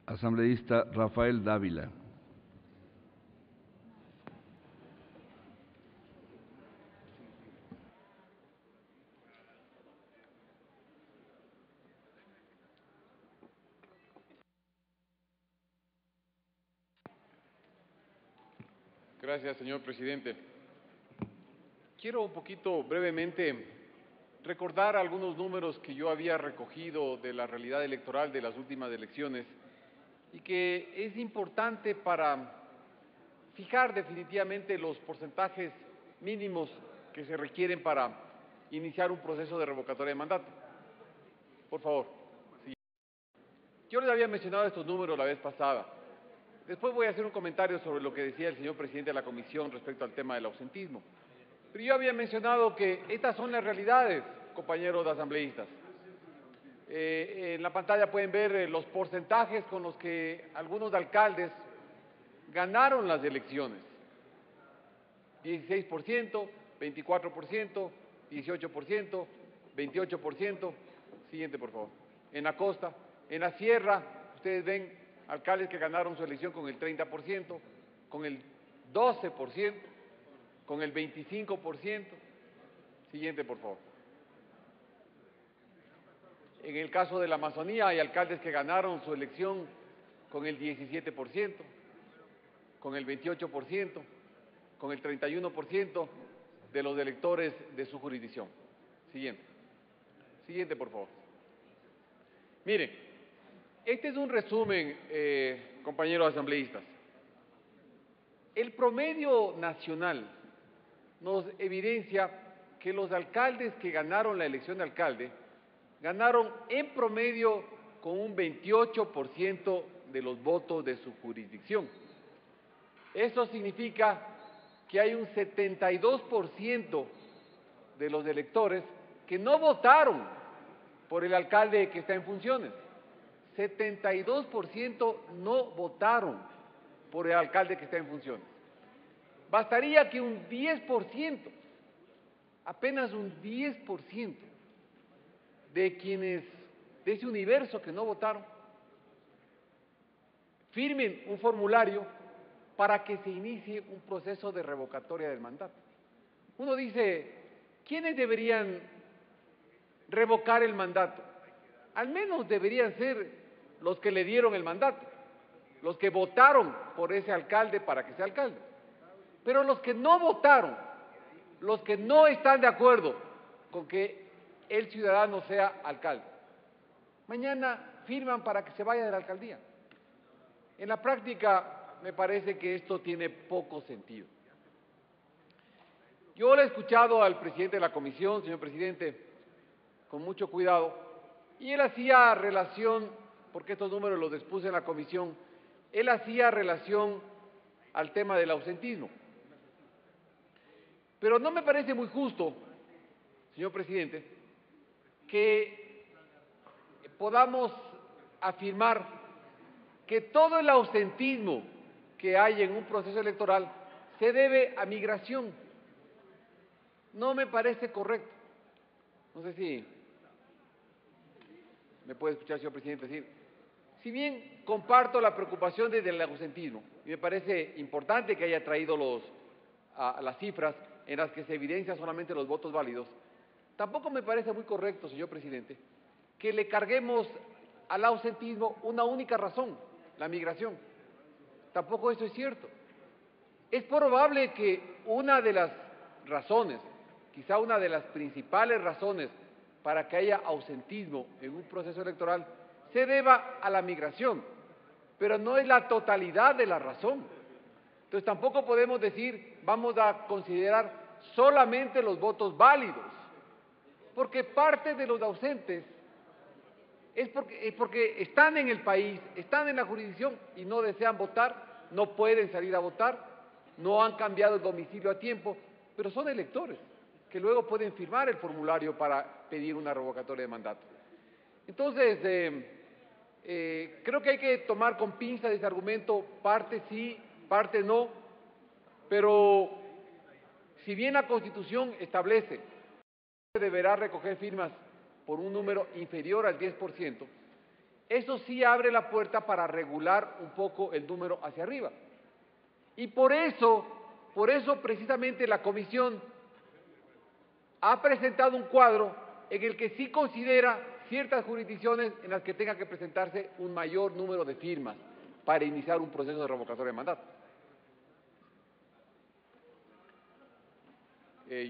Asambleísta Rafael Dávila. Gracias, señor presidente. Quiero un poquito brevemente recordar algunos números que yo había recogido de la realidad electoral de las últimas elecciones y que es importante para fijar definitivamente los porcentajes mínimos que se requieren para iniciar un proceso de revocatoria de mandato. Por favor. Yo les había mencionado estos números la vez pasada. Después voy a hacer un comentario sobre lo que decía el señor presidente de la comisión respecto al tema del ausentismo. Pero yo había mencionado que estas son las realidades, compañeros asambleístas. En la pantalla pueden ver los porcentajes con los que algunos alcaldes ganaron las elecciones. 16%, 24%, 18%, 28%. Siguiente, por favor. En la costa, en la sierra, ustedes ven alcaldes que ganaron su elección con el 30%, con el 12%, con el 25%. Siguiente, por favor. En el caso de la Amazonía hay alcaldes que ganaron su elección con el 17%, con el 28%, con el 31% de los electores de su jurisdicción. Siguiente. Siguiente, por favor. Mire, este es un resumen, compañeros asambleístas. El promedio nacional nos evidencia que los alcaldes que ganaron la elección de alcalde ganaron en promedio con un 28% de los votos de su jurisdicción. Eso significa que hay un 72% de los electores que no votaron por el alcalde que está en funciones. 72% no votaron por el alcalde que está en funciones. Bastaría que un 10%, apenas un 10% de ese universo que no votaron, firmen un formulario para que se inicie un proceso de revocatoria del mandato. Uno dice, ¿quiénes deberían revocar el mandato? Al menos deberían ser los que le dieron el mandato, los que votaron por ese alcalde para que sea alcalde. Pero los que no votaron, los que no están de acuerdo con que el ciudadano sea alcalde, mañana firman para que se vaya de la alcaldía. En la práctica me parece que esto tiene poco sentido. Yo le he escuchado al presidente de la comisión, señor presidente, con mucho cuidado, y él hacía relación, porque estos números los expuse en la comisión, él hacía relación al tema del ausentismo. Pero no me parece muy justo, señor presidente, que podamos afirmar que todo el ausentismo que hay en un proceso electoral se debe a migración. No me parece correcto. No sé si me puede escuchar, señor presidente, decir, si bien comparto la preocupación desde el ausentismo, y me parece importante que haya traído las cifras en las que se evidencian solamente los votos válidos, tampoco me parece muy correcto, señor presidente, que le carguemos al ausentismo una única razón, la migración. Tampoco eso es cierto. Es probable que una de las razones, quizá una de las principales razones para que haya ausentismo en un proceso electoral se deba a la migración, pero no es la totalidad de la razón. Entonces tampoco podemos decir vamos a considerar solamente los votos válidos, porque parte de los ausentes es porque están en el país, están en la jurisdicción y no desean votar, no pueden salir a votar, no han cambiado el domicilio a tiempo, pero son electores que luego pueden firmar el formulario para pedir una revocatoria de mandato. Entonces, creo que hay que tomar con pinzas ese argumento, parte sí, parte no, pero si bien la Constitución establece que deberá recoger firmas por un número inferior al 10%, eso sí abre la puerta para regular un poco el número hacia arriba. Y por eso precisamente la comisión ha presentado un cuadro en el que sí considera ciertas jurisdicciones en las que tenga que presentarse un mayor número de firmas para iniciar un proceso de revocatoria de mandato.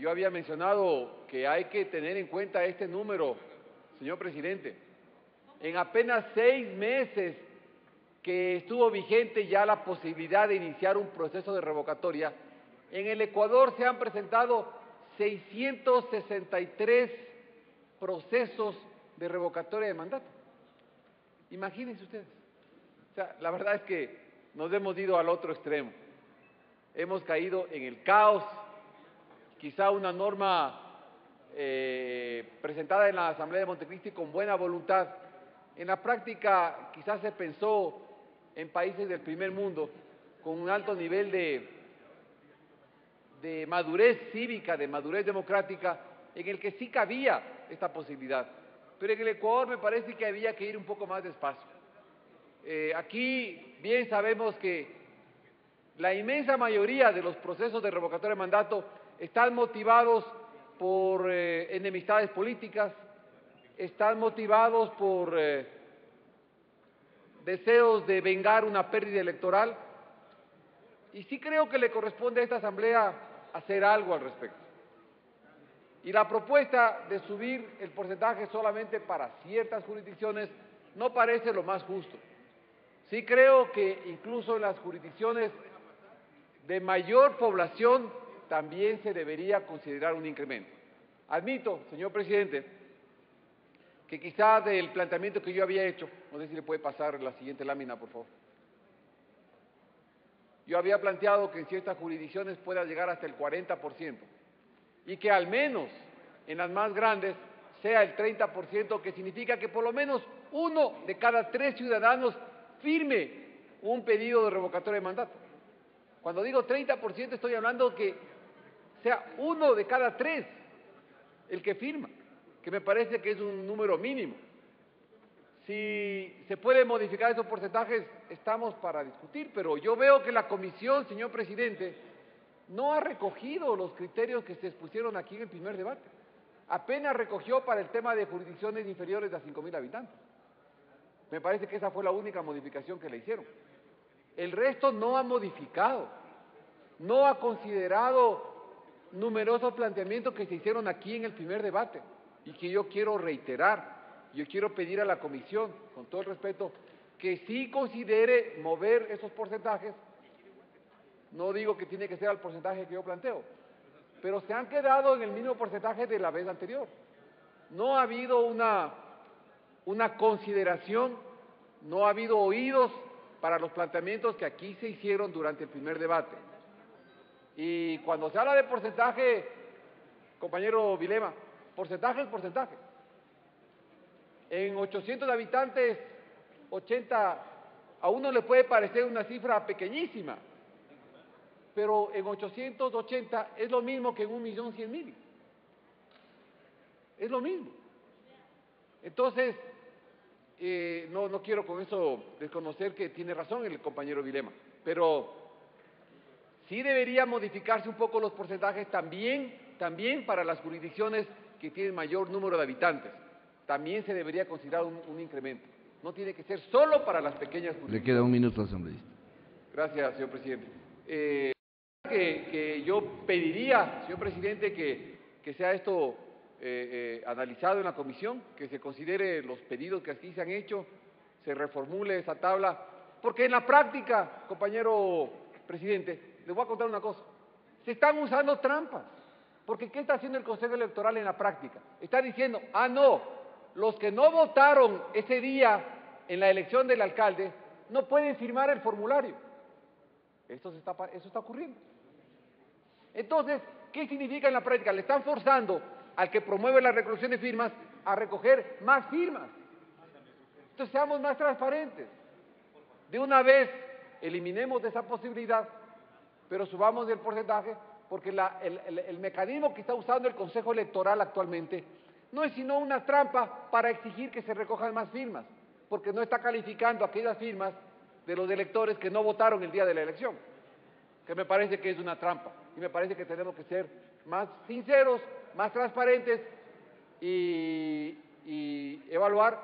Yo había mencionado que hay que tener en cuenta este número, señor presidente. En apenas 6 meses que estuvo vigente ya la posibilidad de iniciar un proceso de revocatoria, en el Ecuador se han presentado 663 procesos de revocatoria de mandato. Imagínense ustedes. O sea, la verdad es que nos hemos ido al otro extremo. Hemos caído en el caos. Quizá una norma presentada en la Asamblea de Montecristi con buena voluntad, en la práctica quizás se pensó en países del primer mundo con un alto nivel de madurez cívica, de madurez democrática, en el que sí cabía esta posibilidad. Pero en el Ecuador me parece que había que ir un poco más despacio. Aquí bien sabemos que la inmensa mayoría de los procesos de revocatoria de mandato están motivados por enemistades políticas, están motivados por deseos de vengar una pérdida electoral, y sí creo que le corresponde a esta Asamblea hacer algo al respecto. Y la propuesta de subir el porcentaje solamente para ciertas jurisdicciones no parece lo más justo. Sí creo que incluso en las jurisdicciones de mayor población también se debería considerar un incremento. Admito, señor presidente, que quizá del planteamiento que yo había hecho, no sé si le puede pasar la siguiente lámina, por favor. Yo había planteado que en ciertas jurisdicciones pueda llegar hasta el 40% y que al menos en las más grandes sea el 30%, que significa que por lo menos 1 de cada 3 ciudadanos firme un pedido de revocatoria de mandato. Cuando digo 30% estoy hablando que sea 1 de cada 3 el que firma, que me parece que es un número mínimo. Si se puede modificar esos porcentajes, estamos para discutir, pero yo veo que la comisión, señor presidente, no ha recogido los criterios que se expusieron aquí en el primer debate. Apenas recogió para el tema de jurisdicciones inferiores a 5.000 habitantes. Me parece que esa fue la única modificación que le hicieron. El resto no ha modificado, no ha considerado numerosos planteamientos que se hicieron aquí en el primer debate y que yo quiero reiterar. Yo quiero pedir a la comisión, con todo el respeto, que sí considere mover esos porcentajes. No digo que tiene que ser al porcentaje que yo planteo, pero se han quedado en el mismo porcentaje de la vez anterior. No ha habido una consideración, no ha habido oídos para los planteamientos que aquí se hicieron durante el primer debate. Y cuando se habla de porcentaje, compañero Vilema, porcentaje es porcentaje. En 800 habitantes, 80, a uno le puede parecer una cifra pequeñísima, pero en 880 es lo mismo que en 1.100.000. Es lo mismo. Entonces, no quiero con eso desconocer que tiene razón el compañero Vilema, pero sí debería modificarse un poco los porcentajes también para las jurisdicciones que tienen mayor número de habitantes. También se debería considerar un incremento. No tiene que ser solo para las pequeñas jurisdicciones. Le queda un minuto, asambleísta. Gracias, señor presidente. Que yo pediría, señor presidente, que sea esto analizado en la comisión, que se considere los pedidos que aquí se han hecho, se reformule esa tabla, porque en la práctica, compañero presidente, les voy a contar una cosa, se están usando trampas, porque ¿qué está haciendo el Consejo Electoral en la práctica? Está diciendo, no, los que no votaron ese día en la elección del alcalde no pueden firmar el formulario. Eso está ocurriendo. Entonces, ¿qué significa en la práctica? Le están forzando al que promueve la recolección de firmas a recoger más firmas. Entonces, seamos más transparentes. De una vez, eliminemos esa posibilidad, pero subamos el porcentaje, porque el mecanismo que está usando el Consejo Electoral actualmente no es sino una trampa para exigir que se recojan más firmas. porque no está calificando aquellas firmas de los electores que no votaron el día de la elección, que me parece que es una trampa, y me parece que tenemos que ser más sinceros, más transparentes y evaluar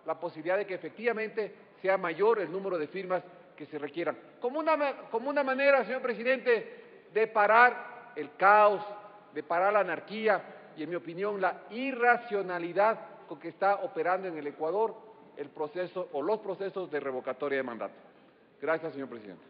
la posibilidad de que efectivamente sea mayor el número de firmas que se requieran. Como una manera, señor presidente, de parar el caos, de parar la anarquía y, en mi opinión, la irracionalidad con que está operando en el Ecuador el proceso o los procesos de revocatoria de mandato. Gracias, señor presidente.